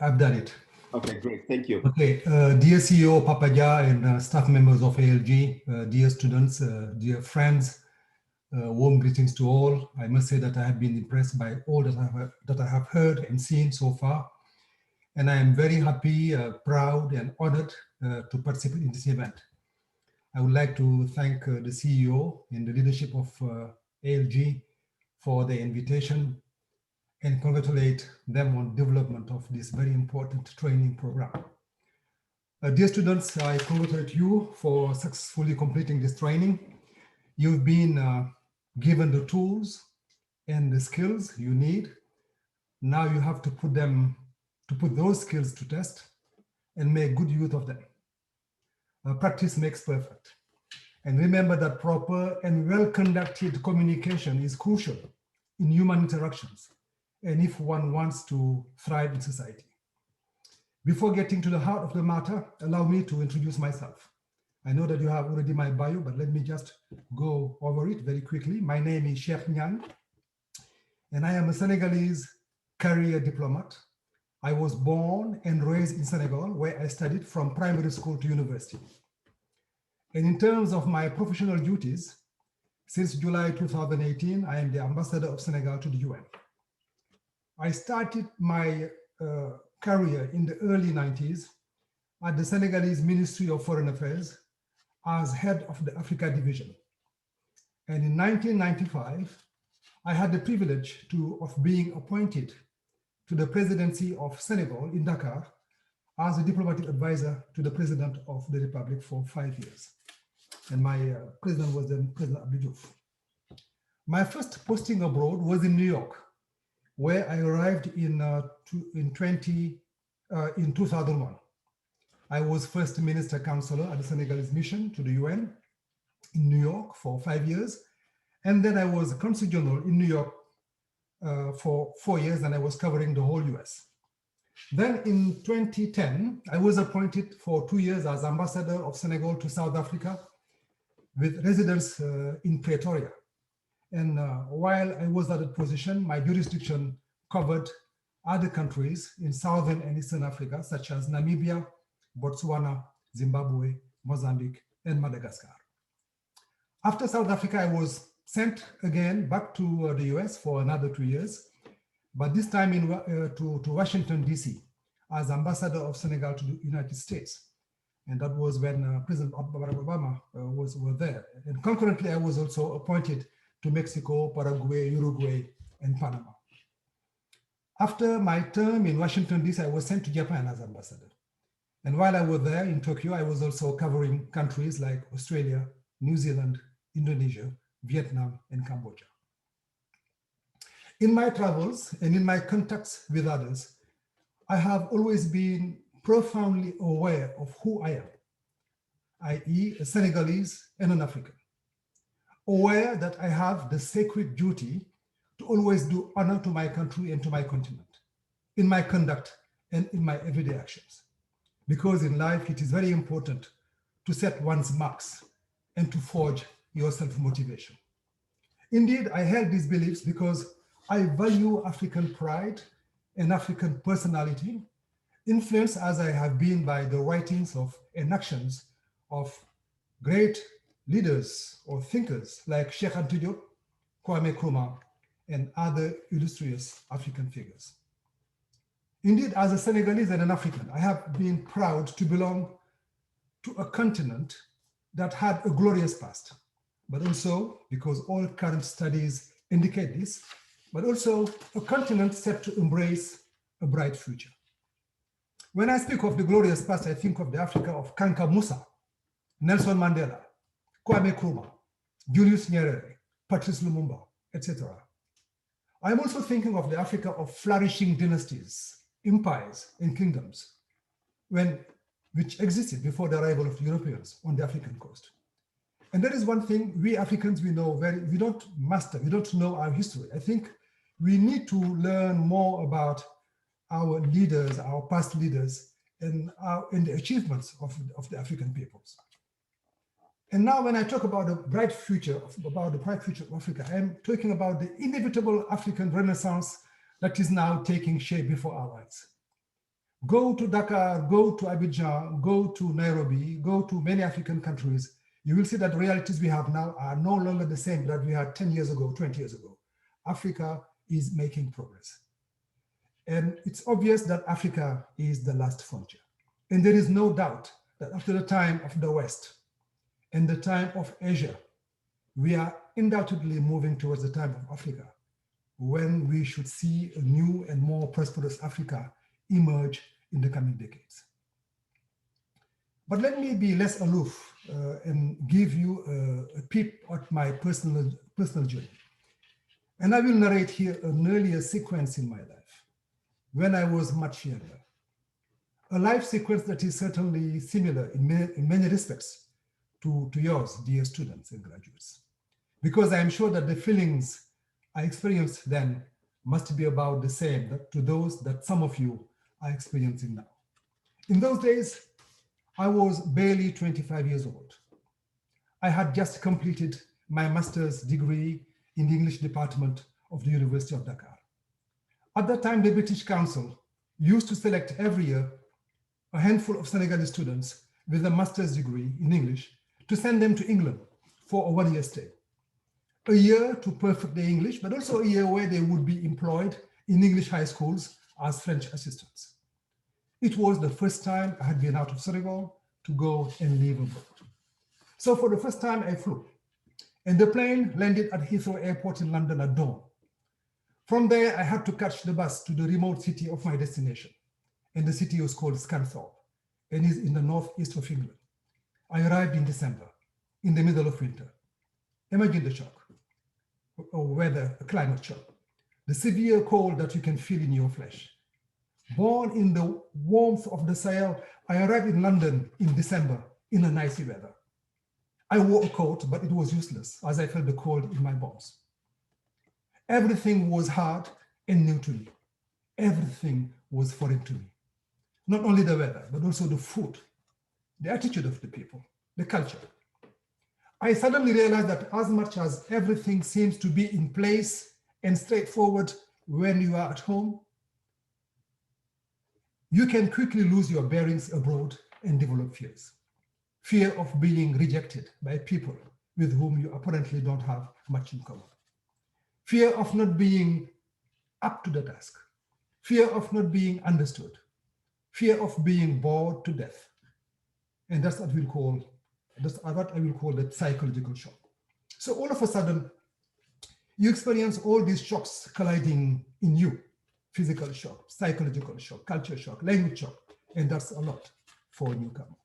I've done it. Okay, great. Thank you. Okay, dear CEO Papaja and staff members of ALG, dear students, dear friends, warm greetings to all. I must say that I have been impressed by all that I have heard and seen so far. And I am very happy, proud and honored to participate in this event. I would like to thank the CEO and the leadership of ALG for the invitation and congratulate them on development of this very important training program. Dear students, I congratulate you for successfully completing this training. You've been given the tools and the skills you need. Now you have to put those skills to test and make good use of them. Practice makes perfect. And remember that proper and well-conducted communication is crucial in human interactions and if one wants to thrive in society. Before getting to the heart of the matter, allow me to introduce myself. I know that you have already my bio, but let me just go over it very quickly. My name is Cheikh, and I am a Senegalese career diplomat. I was born and raised in Senegal, where I studied from primary school to university. And in terms of my professional duties, since July 2018, I am the ambassador of Senegal to the UN. I started my career in the early 90s at the Senegalese Ministry of Foreign Affairs as head of the Africa division. And in 1995, I had the privilege of being appointed to the presidency of Senegal in Dakar as a diplomatic advisor to the President of the Republic for 5 years. And my president was then President Abdou Diouf. My first posting abroad was in New York, where I arrived in 2001. I was first minister counselor at the Senegalese mission to the UN in New York for 5 years. And then I was consul general in New York for 4 years, and I was covering the whole US. Then in 2010, I was appointed for 2 years as ambassador of Senegal to South Africa with residence in Pretoria. And while I was at that position, my jurisdiction covered other countries in Southern and Eastern Africa, such as Namibia, Botswana, Zimbabwe, Mozambique, and Madagascar. After South Africa, I was sent again back to the US for another 2 years, but this time to Washington, DC, as ambassador of Senegal to the United States. And that was when President Barack Obama was there. And concurrently, I was also appointed to Mexico, Paraguay, Uruguay, and Panama. After my term in Washington, D.C., I was sent to Japan as ambassador. And while I was there in Tokyo, I was also covering countries like Australia, New Zealand, Indonesia, Vietnam, and Cambodia. In my travels and in my contacts with others, I have always been profoundly aware of who I am, i.e. a Senegalese and an African. Aware that I have the sacred duty to always do honor to my country and to my continent, in my conduct and in my everyday actions. Because in life, it is very important to set one's marks and to forge your self-motivation. Indeed, I held these beliefs because I value African pride and African personality, influenced as I have been by the writings of and actions of great leaders or thinkers like Cheikh, Kwame Nkrumah, and other illustrious African figures. Indeed, as a Senegalese and an African, I have been proud to belong to a continent that had a glorious past, but also, because all current studies indicate this, but also a continent set to embrace a bright future. When I speak of the glorious past, I think of the Africa of Kanka Musa, Nelson Mandela, Kwame Nkrumah, Julius Nyerere, Patrice Lumumba, etc. I'm also thinking of the Africa of flourishing dynasties, empires, and kingdoms, which existed before the arrival of the Europeans on the African coast. And that is one thing we Africans, we don't know our history. I think we need to learn more about our leaders, our past leaders, and the achievements of the African peoples. And now when I talk about the bright future of Africa, I'm talking about the inevitable African Renaissance that is now taking shape before our eyes. Go to Dakar, go to Abidjan, go to Nairobi, go to many African countries. You will see that the realities we have now are no longer the same that we had 10 years ago, 20 years ago. Africa is making progress. And it's obvious that Africa is the last frontier. And there is no doubt that after the time of the West and the time of Asia, we are undoubtedly moving towards the time of Africa, when we should see a new and more prosperous Africa emerge in the coming decades. But let me be less aloof and give you a peep at my personal journey. And I will narrate here an earlier sequence in my life when I was much younger. A life sequence that is certainly similar in many respects to yours, dear students and graduates, because I am sure that the feelings I experienced then must be about the same to those that some of you are experiencing now. In those days, I was barely 25 years old. I had just completed my master's degree in the English department of the University of Dakar. At that time, the British Council used to select every year a handful of Senegalese students with a master's degree in English to send them to England for a one-year stay. A year to perfect their English, but also a year where they would be employed in English high schools as French assistants. It was the first time I had been out of Senegal to go and live abroad. So for the first time I flew, and the plane landed at Heathrow Airport in London at dawn. From there, I had to catch the bus to the remote city of my destination, and the city was called Scunthorpe, and is in the northeast of England. I arrived in December, in the middle of winter. Imagine the shock, or weather, a climate shock, the severe cold that you can feel in your flesh. Born in the warmth of the Sahel, I arrived in London in December in a icy weather. I wore a coat, but it was useless as I felt the cold in my bones. Everything was hard and new to me. Everything was foreign to me. Not only the weather, but also the food, the attitude of the people, the culture. I suddenly realized that as much as everything seems to be in place and straightforward when you are at home, you can quickly lose your bearings abroad and develop fears. Fear of being rejected by people with whom you apparently don't have much in common. Fear of not being up to the task. Fear of not being understood. Fear of being bored to death. And that's what I will call the psychological shock. So all of a sudden, you experience all these shocks colliding in you. Physical shock, psychological shock, culture shock, language shock, and that's a lot for a newcomer.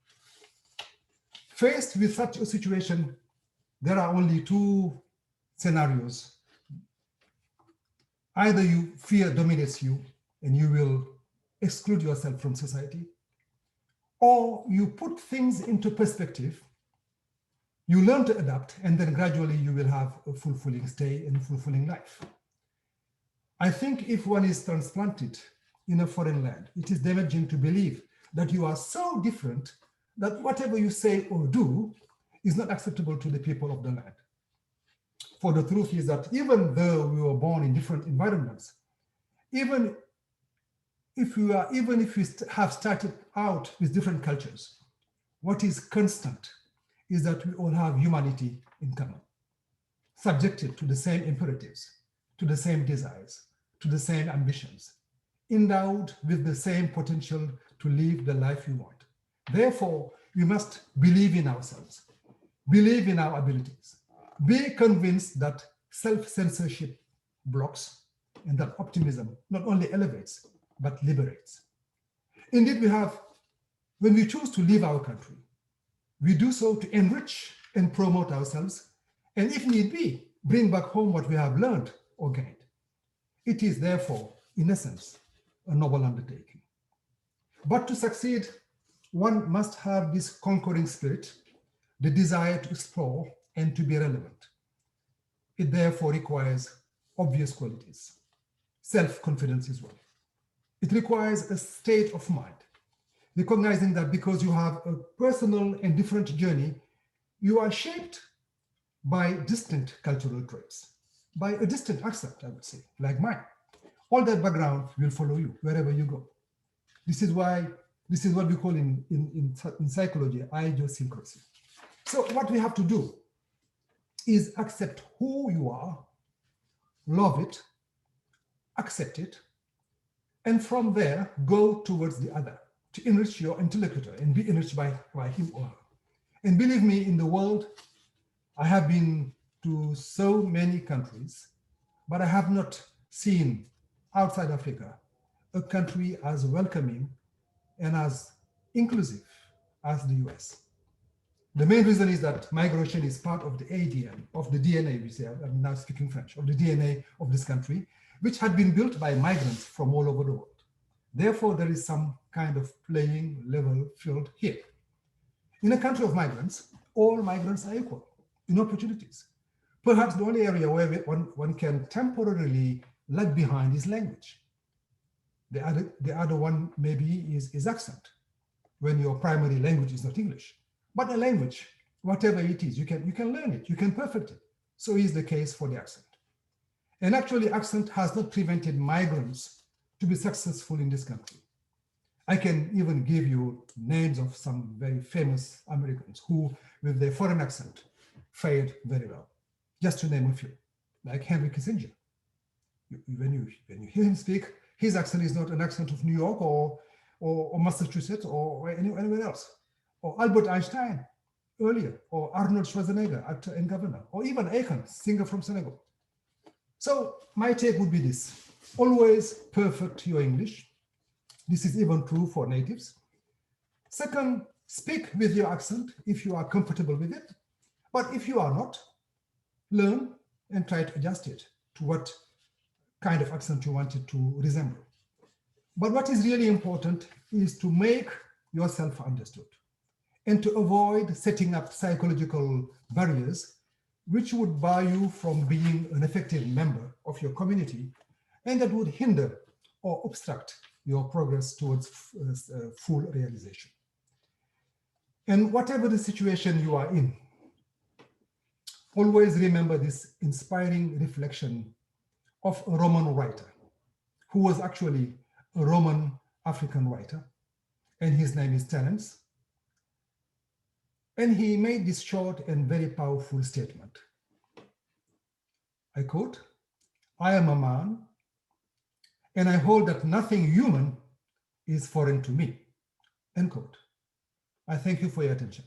Faced with such a situation, there are only two scenarios. Either fear dominates you and you will exclude yourself from society, or you put things into perspective, you learn to adapt, and then gradually you will have a fulfilling stay and a fulfilling life. I think if one is transplanted in a foreign land, it is damaging to believe that you are so different that whatever you say or do is not acceptable to the people of the land. For the truth is that even though we were born in different environments, even if we have started out with different cultures, what is constant is that we all have humanity in common, subjected to the same imperatives, to the same desires, to the same ambitions, endowed with the same potential to live the life we want. Therefore, we must believe in ourselves, believe in our abilities, be convinced that self-censorship blocks and that optimism not only elevates, but liberates. Indeed, when we choose to leave our country, we do so to enrich and promote ourselves, and if need be, bring back home what we have learned or gained. It is therefore, in essence, a noble undertaking. But to succeed, one must have this conquering spirit, the desire to explore and to be relevant. It therefore requires obvious qualities, self-confidence as well. It requires a state of mind, recognizing that because you have a personal and different journey, you are shaped by distinct cultural traits, by a distinct accent, I would say, like mine. All that background will follow you wherever you go. This is what we call in psychology idiosyncrasy. So what we have to do is accept who you are, love it, accept it, and from there go towards the other to enrich your interlocutor and be enriched by him or her. And believe me, in the world, I have been to so many countries, but I have not seen outside Africa a country as welcoming and as inclusive as the US. The main reason is that migration is part of the ADN, of the DNA, we say, I'm now speaking French, of the DNA of this country, which had been built by migrants from all over the world. Therefore, there is some kind of playing level field here. In a country of migrants, all migrants are equal in opportunities. Perhaps the only area where one can temporarily lag behind is language. The other one maybe is accent, when your primary language is not English. But a language, whatever it is, you can learn it, you can perfect it. So is the case for the accent. And actually, accent has not prevented migrants to be successful in this country. I can even give you names of some very famous Americans who, with their foreign accent, fared very well. Just to name a few, like Henry Kissinger. When you hear him speak, his accent is not an accent of New York or Massachusetts or anywhere else. Or Albert Einstein earlier, or Arnold Schwarzenegger, actor and governor, or even Akon, singer from Senegal. So my take would be this: always perfect your English. This is even true for natives. Second, speak with your accent if you are comfortable with it. But if you are not, learn and try to adjust it to what kind of accent you want it to resemble. But what is really important is to make yourself understood and to avoid setting up psychological barriers which would bar you from being an effective member of your community and that would hinder or obstruct your progress towards full realization. And whatever the situation you are in, always remember this inspiring reflection of a Roman writer who was actually a Roman African writer, and his name is Terence. And he made this short and very powerful statement. I quote, "I am a man, and I hold that nothing human is foreign to me," end quote. I thank you for your attention.